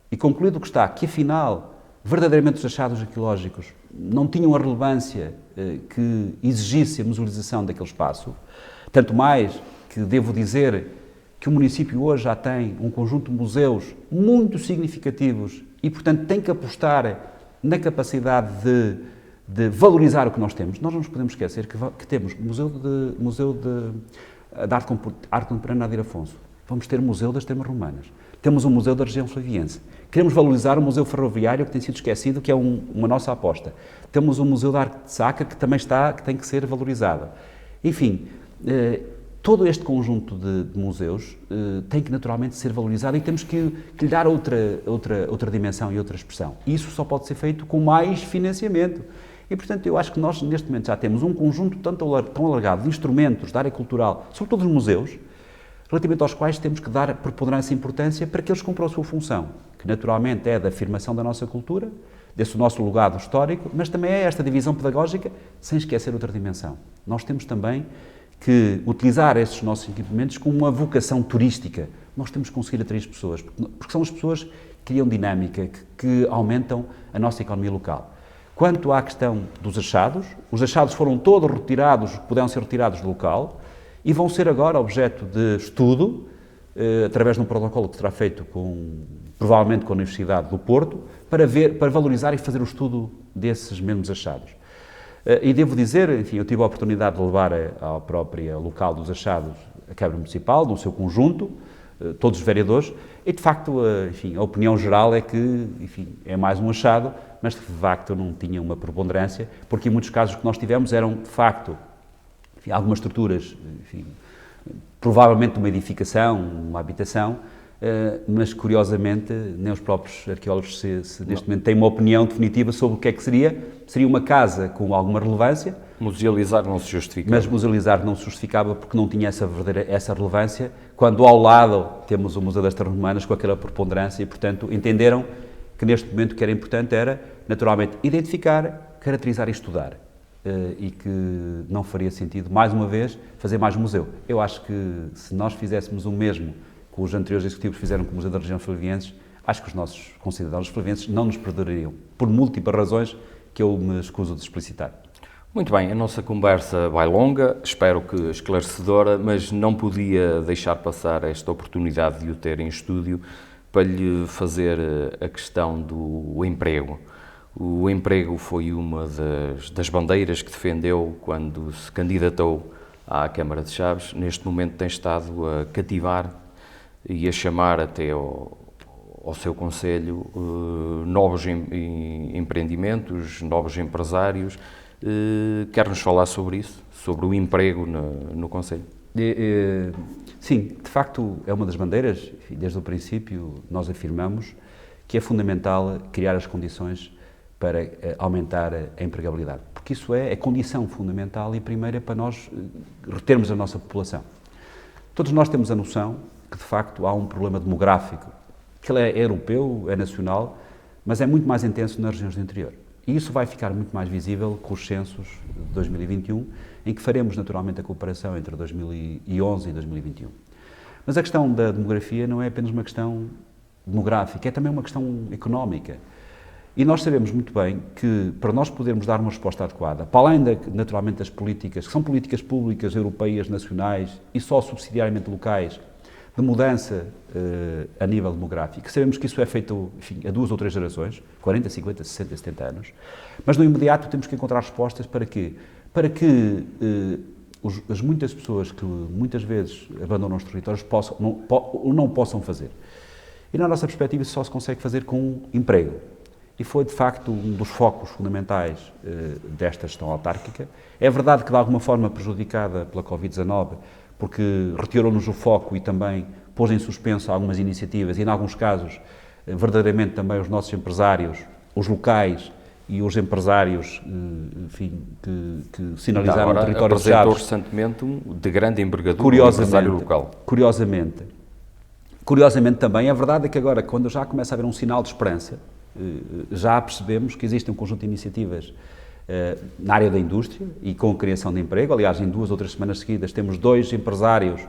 e concluído que está, que afinal, verdadeiramente os achados arqueológicos não tinham a relevância que exigisse a musealização daquele espaço, tanto mais que devo dizer que o município hoje já tem um conjunto de museus muito significativos e, portanto, tem que apostar na capacidade de valorizar o que nós temos. Nós não nos podemos esquecer que temos Museu de Arte Contemporânea Nadir Afonso, vamos ter Museu das Termas Romanas, temos um Museu da Região Flaviense, queremos valorizar o Museu Ferroviário, que tem sido esquecido, que é uma nossa aposta. Temos o Museu da Arte Sacra, que também que tem que ser valorizado. Enfim, todo este conjunto de museus tem que naturalmente ser valorizado e temos que lhe dar outra dimensão e outra expressão. E isso só pode ser feito com mais financiamento. E, portanto, eu acho que nós, neste momento, já temos um conjunto tão alargado de instrumentos da área cultural, sobretudo os museus, relativamente aos quais temos que dar preponderância e importância para que eles cumpram a sua função, que naturalmente é da afirmação da nossa cultura, desse nosso legado histórico, mas também é esta divisão pedagógica, sem esquecer outra dimensão. Nós temos também que utilizar esses nossos equipamentos com uma vocação turística. Nós temos que conseguir atrair as pessoas, porque são as pessoas que criam dinâmica, que aumentam a nossa economia local. Quanto à questão dos achados, os achados foram todos retirados, puderam ser retirados do local, e vão ser agora objeto de estudo, através de um protocolo que será feito provavelmente com a Universidade do Porto, para valorizar e fazer o estudo desses mesmos achados. E devo dizer, enfim, eu tive a oportunidade de levar ao próprio local dos achados a Câmara Municipal, no seu conjunto, todos os vereadores, e de facto, enfim, a opinião geral é que, enfim, é mais um achado, mas de facto não tinha uma preponderância, porque em muitos casos que nós tivemos eram, de facto, enfim, algumas estruturas, enfim, provavelmente uma edificação, uma habitação, mas curiosamente nem os próprios arqueólogos neste momento têm uma opinião definitiva sobre o que é que seria. Seria uma casa com alguma relevância. Musealizar não se justificava. Mas musealizar não se justificava porque não tinha essa relevância, quando ao lado temos o Museu das Termas Romanas com aquela preponderância e, portanto, entenderam que neste momento o que era importante era, naturalmente, identificar, caracterizar e estudar. E que não faria sentido, mais uma vez, fazer mais um museu. Eu acho que se nós fizéssemos o mesmo que os anteriores executivos fizeram com o Museu da Região Flaviense, acho que os nossos concidadãos flavienses não nos perdoariam, por múltiplas razões que eu me escuso de explicitar. Muito bem, a nossa conversa vai longa, espero que esclarecedora, mas não podia deixar passar esta oportunidade de o ter em estúdio para lhe fazer a questão do emprego. O emprego foi uma das bandeiras que defendeu quando se candidatou à Câmara de Chaves. Neste momento tem estado a cativar e a chamar até ao seu concelho novos empreendimentos, novos empresários. Quer-nos falar sobre isso, sobre o emprego no concelho? Sim, de facto é uma das bandeiras. Desde o princípio nós afirmamos que é fundamental criar as condições para aumentar a empregabilidade, porque isso é a condição fundamental e primeira para nós retermos a nossa população. Todos nós temos a noção que, de facto, há um problema demográfico, que ele é europeu, é nacional, mas é muito mais intenso nas regiões do interior. E isso vai ficar muito mais visível com os censos de 2021, em que faremos naturalmente a comparação entre 2011 e 2021. Mas a questão da demografia não é apenas uma questão demográfica, é também uma questão económica. E nós sabemos muito bem que, para nós podermos dar uma resposta adequada, para além, naturalmente, das políticas, que são políticas públicas, europeias, nacionais e só subsidiariamente locais, de mudança a nível demográfico, sabemos que isso é feito, enfim, a 2 ou 3 gerações, 40, 50, 60, 70 anos, mas no imediato temos que encontrar respostas para quê? Para que as muitas pessoas que muitas vezes abandonam os territórios não possam fazer. E na nossa perspectiva isso só se consegue fazer com emprego. e foi, de facto, um dos focos fundamentais desta gestão autárquica. É verdade que, de alguma forma, prejudicada pela Covid-19, porque retirou-nos o foco e também pôs em suspenso algumas iniciativas e, em alguns casos, verdadeiramente também os nossos empresários, os locais e os empresários, enfim, que sinalizaram o território de Chaves. Apresentou recentemente de grande envergadura o empresário local. Curiosamente também, a verdade é que agora, quando já começa a haver um sinal de esperança, já percebemos que existe um conjunto de iniciativas na área da indústria e com a criação de emprego. Aliás, em 2 ou 3 semanas seguidas temos 2 empresários,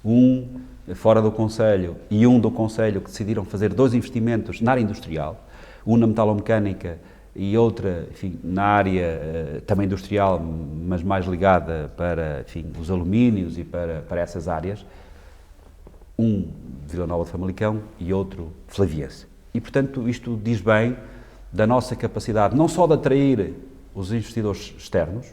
um fora do Conselho e um do Conselho, que decidiram fazer 2 investimentos na área industrial, um na metalomecânica e outra, enfim, na área também industrial, mas mais ligada para, enfim, os alumínios e para essas áreas, um de Vila Nova de Famalicão e outro flaviense. E, portanto, isto diz bem da nossa capacidade não só de atrair os investidores externos,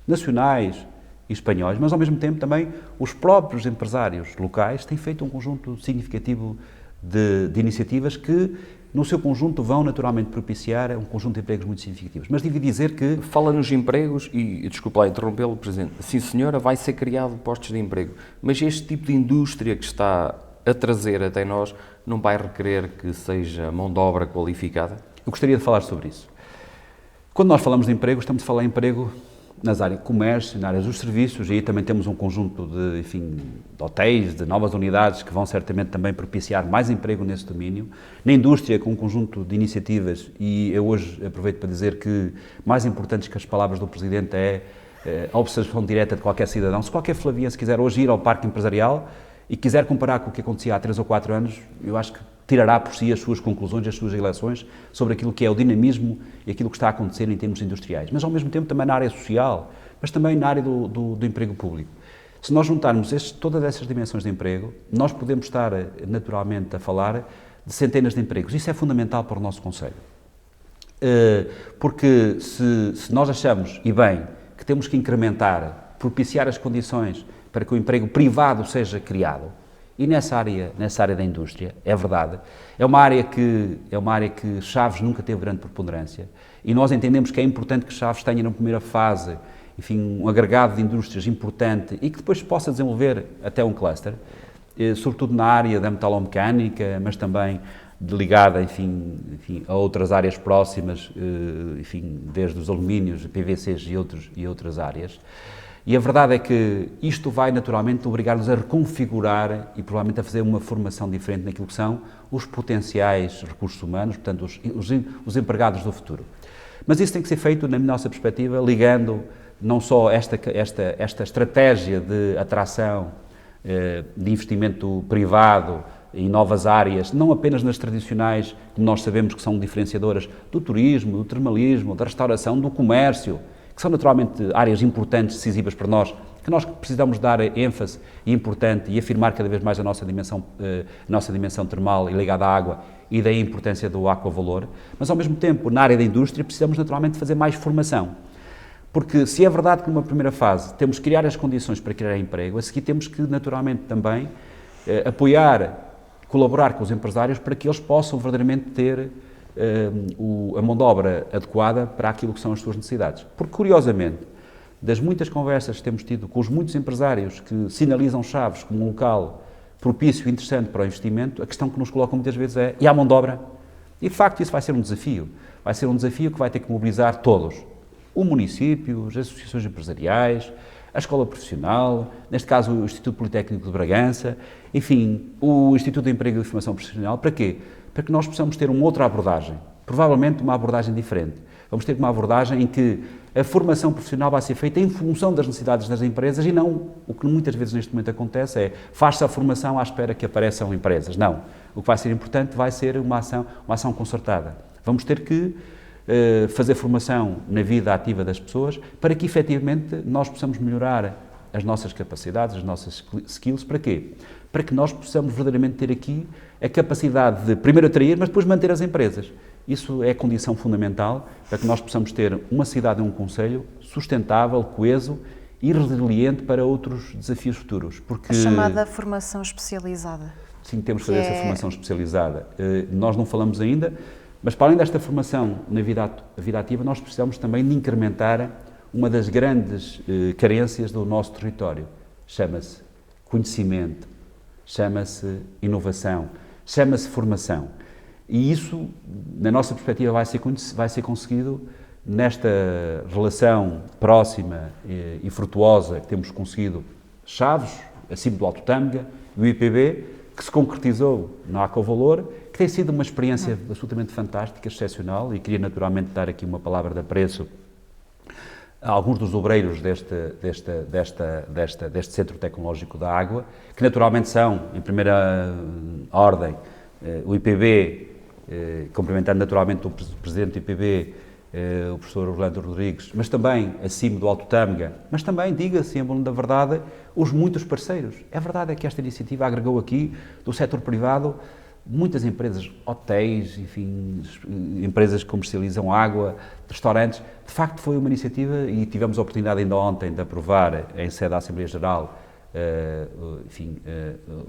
nacionais e espanhóis, mas ao mesmo tempo também os próprios empresários locais têm feito um conjunto significativo de iniciativas que, no seu conjunto, vão naturalmente propiciar um conjunto de empregos muito significativos. Mas devo dizer que... Fala nos empregos e, desculpa lá interrompê-lo, Presidente, sim senhora, vai ser criado postos de emprego, mas este tipo de indústria que está a trazer até nós não vai requerer que seja mão de obra qualificada? Eu gostaria de falar sobre isso. Quando nós falamos de emprego, estamos a falar de emprego nas áreas de comércio, nas áreas dos serviços, e aí também temos um conjunto de, enfim, de hotéis, de novas unidades que vão certamente também propiciar mais emprego nesse domínio. Na indústria, com um conjunto de iniciativas, e eu hoje aproveito para dizer que mais importantes que as palavras do Presidente é a observação direta de qualquer cidadão. Se qualquer flaviense quiser hoje ir ao parque empresarial e quiser comparar com o que acontecia há 3 ou 4 anos, eu acho que tirará por si as suas conclusões, as suas eleições sobre aquilo que é o dinamismo e aquilo que está a acontecer em termos industriais, mas ao mesmo tempo também na área social, mas também na área do emprego público. Se nós juntarmos todas essas dimensões de emprego, nós podemos estar naturalmente a falar de centenas de empregos. Isso é fundamental para o nosso Conselho. Porque se nós achamos, e bem, que temos que incrementar, propiciar as condições para que o emprego privado seja criado, e nessa área da indústria, é verdade, é uma área que Chaves nunca teve grande preponderância, e nós entendemos que é importante que Chaves tenha na primeira fase, enfim, um agregado de indústrias importante e que depois possa desenvolver até um cluster, sobretudo na área da metalomecânica, mas também ligada, enfim, a outras áreas próximas, enfim, desde os alumínios, PVCs e outras áreas. E a verdade é que isto vai naturalmente obrigar-nos a reconfigurar e provavelmente a fazer uma formação diferente naquilo que são os potenciais recursos humanos, portanto os empregados do futuro. Mas isso tem que ser feito, na nossa perspectiva, ligando não só esta estratégia de atração de investimento privado em novas áreas, não apenas nas tradicionais, como nós sabemos que são diferenciadoras do turismo, do termalismo, da restauração, do comércio, que são naturalmente áreas importantes, decisivas para nós, que nós precisamos dar ênfase e importante e afirmar cada vez mais a nossa dimensão termal e ligada à água e daí a importância do aquavalor, mas ao mesmo tempo, na área da indústria, precisamos naturalmente fazer mais formação. Porque se é verdade que numa primeira fase temos que criar as condições para criar emprego, a seguir temos que naturalmente também apoiar, colaborar com os empresários para que eles possam verdadeiramente ter a mão de obra adequada para aquilo que são as suas necessidades. Porque, curiosamente, das muitas conversas que temos tido com os muitos empresários que sinalizam Chaves como um local propício e interessante para o investimento, a questão que nos colocam muitas vezes é: e há mão de obra? E, de facto, isso vai ser um desafio. Vai ser um desafio que vai ter que mobilizar todos. O município, as associações empresariais, a escola profissional, neste caso o Instituto Politécnico de Bragança, enfim, o Instituto de Emprego e Formação Profissional. Para quê? Para que nós possamos ter uma outra abordagem, provavelmente uma abordagem diferente. Vamos ter uma abordagem em que a formação profissional vai ser feita em função das necessidades das empresas e não o que muitas vezes neste momento acontece é faz-se a formação à espera que apareçam empresas. Não. O que vai ser importante vai ser uma ação concertada. Vamos ter que fazer formação na vida ativa das pessoas para que efetivamente nós possamos melhorar as nossas capacidades, as nossas skills. Para quê? Para que nós possamos verdadeiramente ter aqui a capacidade de primeiro atrair, mas depois manter as empresas. Isso é a condição fundamental para que nós possamos ter uma cidade e um concelho sustentável, coeso e resiliente para outros desafios futuros. Porque... A chamada formação especializada. Sim, temos que fazer essa formação especializada. Nós não falamos ainda, Mas para além desta formação na vida ativa, nós precisamos também de incrementar uma das grandes carências do nosso território. Chama-se conhecimento, chama-se inovação, chama-se formação. E isso, na nossa perspectiva, vai ser conseguido nesta relação próxima e frutuosa que temos conseguido Chaves, acima do Alto Tâmega, e o IPB, que se concretizou na Acovalor, que tem sido uma experiência absolutamente fantástica, excepcional, e queria naturalmente dar aqui uma palavra de apreço a alguns dos obreiros deste Centro Tecnológico da Água, que naturalmente são, em primeira ordem, o IPB, cumprimentando naturalmente o Presidente do IPB, o professor Orlando Rodrigues, mas também acima do Alto Tâmega, mas também, diga-se, em bom da verdade, os muitos parceiros. É verdade que esta iniciativa agregou aqui, do setor privado, muitas empresas, hotéis, enfim, empresas que comercializam água, restaurantes. De facto, foi uma iniciativa e tivemos a oportunidade ainda ontem de aprovar em sede da Assembleia Geral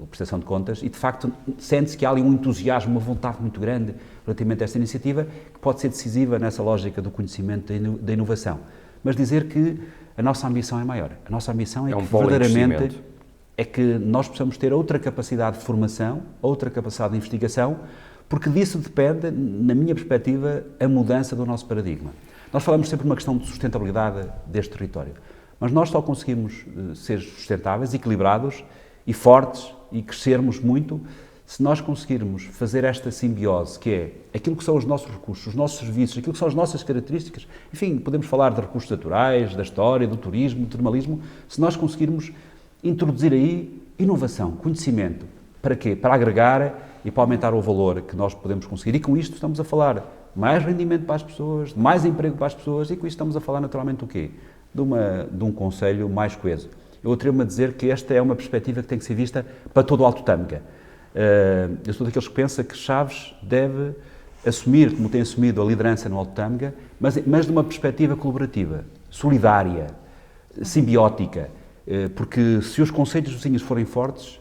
a prestação de contas e, de facto, sente-se que há ali um entusiasmo, uma vontade muito grande relativamente a esta iniciativa, que pode ser decisiva nessa lógica do conhecimento da inovação. Mas dizer que a nossa ambição é maior. A nossa ambição é que, verdadeiramente, é que nós possamos ter outra capacidade de formação, outra capacidade de investigação, porque disso depende, na minha perspectiva, a mudança do nosso paradigma. Nós falamos sempre de uma questão de sustentabilidade deste território, mas nós só conseguimos ser sustentáveis, equilibrados e fortes e crescermos muito se nós conseguirmos fazer esta simbiose, que é aquilo que são os nossos recursos, os nossos serviços, aquilo que são as nossas características. Enfim, podemos falar de recursos naturais, da história, do turismo, do termalismo, se nós conseguirmos introduzir aí inovação, conhecimento. Para quê? Para agregar e para aumentar o valor que nós podemos conseguir. E com isto estamos a falar de mais rendimento para as pessoas, de mais emprego para as pessoas e com isto estamos a falar naturalmente o quê? De um concelho mais coeso. Eu atrevo-me a dizer que esta é uma perspectiva que tem que ser vista para todo o Alto Tâmega. Eu sou daqueles que pensa que Chaves deve assumir, como tem assumido, a liderança no Alto Tâmega, mas de uma perspectiva colaborativa, solidária, simbiótica, porque se os concelhos vizinhos forem fortes,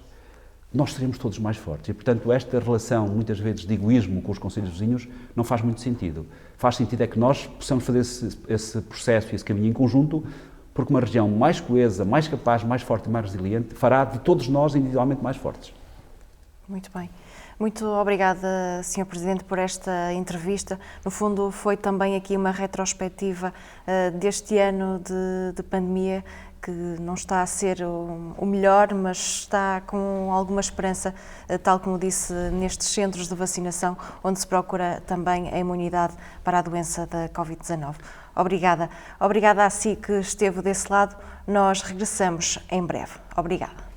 nós seremos todos mais fortes. E, portanto, esta relação, muitas vezes, de egoísmo com os concelhos vizinhos não faz muito sentido. Faz sentido é que nós possamos fazer esse processo e esse caminho em conjunto, porque uma região mais coesa, mais capaz, mais forte e mais resiliente fará de todos nós individualmente mais fortes. Muito bem. Muito obrigada, Sr. Presidente, por esta entrevista. No fundo, foi também aqui uma retrospectiva deste ano de pandemia, que não está a ser o melhor, mas está com alguma esperança, tal como disse, nestes centros de vacinação, onde se procura também a imunidade para a doença da Covid-19. Obrigada. Obrigada a si que esteve desse lado. Nós regressamos em breve. Obrigada.